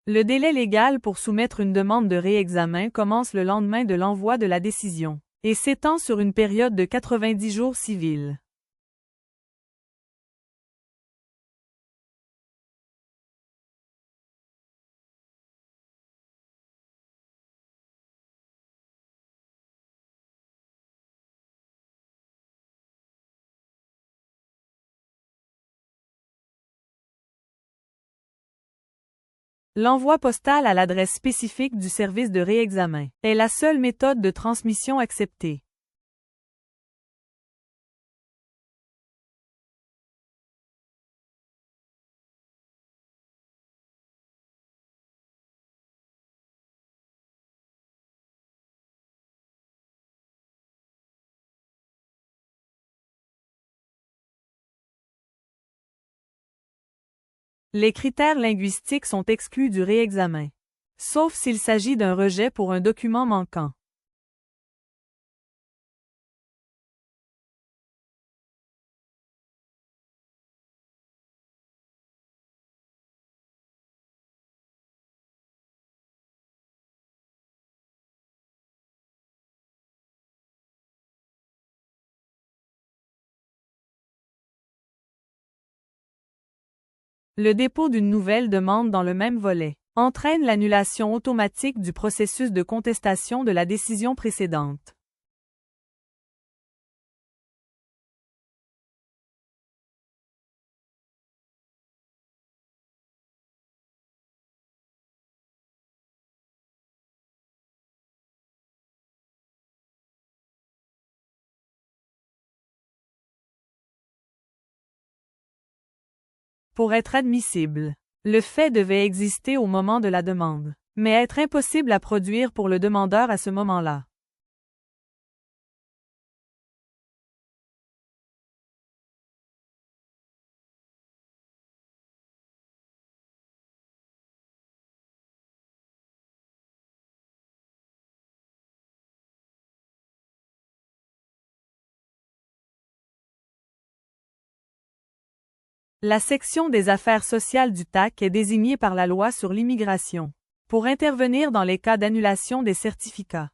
Le délai légal pour soumettre une demande de réexamen commence le lendemain de l'envoi de la décision et s'étend sur une période de 90 jours civils. L'envoi postal à l'adresse spécifique du service de réexamen est la seule méthode de transmission acceptée. Les critères linguistiques sont exclus du réexamen, sauf s'il s'agit d'un rejet pour un document manquant. Le dépôt d'une nouvelle demande dans le même volet entraîne l'annulation automatique du processus de contestation de la décision précédente. Pour être admissible, le fait devait exister au moment de la demande, mais être impossible à produire pour le demandeur à ce moment-là. La section des affaires sociales du TAC est désignée par la loi sur l'immigration pour intervenir dans les cas d'annulation des certificats.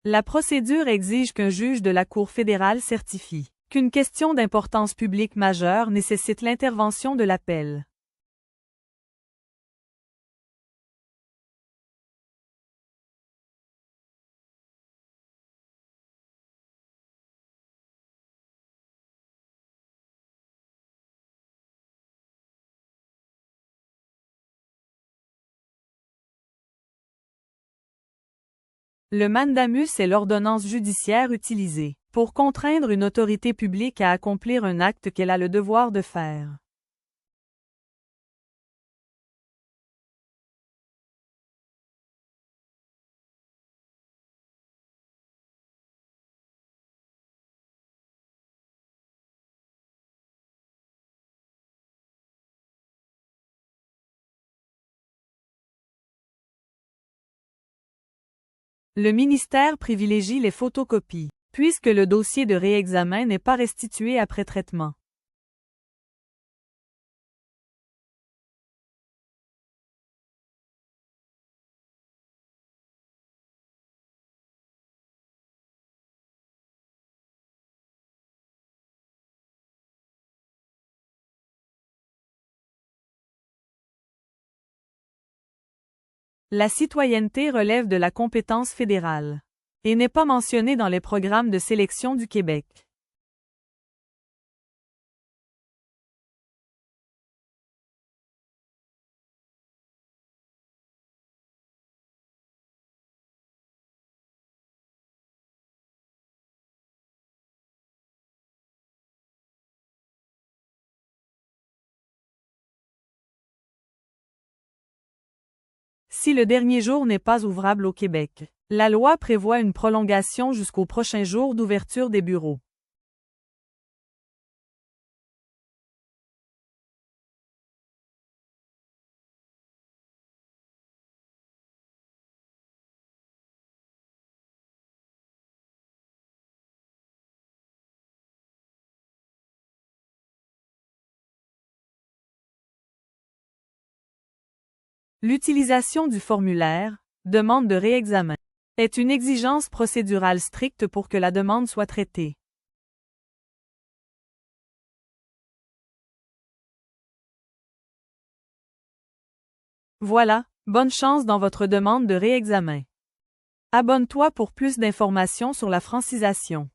La procédure exige qu'un juge de la Cour fédérale certifie qu'une question d'importance publique majeure nécessite l'intervention de l'appel. Le mandamus est l'ordonnance judiciaire utilisée pour contraindre une autorité publique à accomplir un acte qu'elle a le devoir de faire. Le ministère privilégie les photocopies, puisque le dossier de réexamen n'est pas restitué après traitement. La citoyenneté relève de la compétence fédérale et n'est pas mentionnée dans les programmes de sélection du Québec. Si le dernier jour n'est pas ouvrable au Québec, la loi prévoit une prolongation jusqu'au prochain jour d'ouverture des bureaux. L'utilisation du formulaire « Demande de réexamen » est une exigence procédurale stricte pour que la demande soit traitée. Voilà, bonne chance dans votre demande de réexamen. Abonne-toi pour plus d'informations sur la francisation.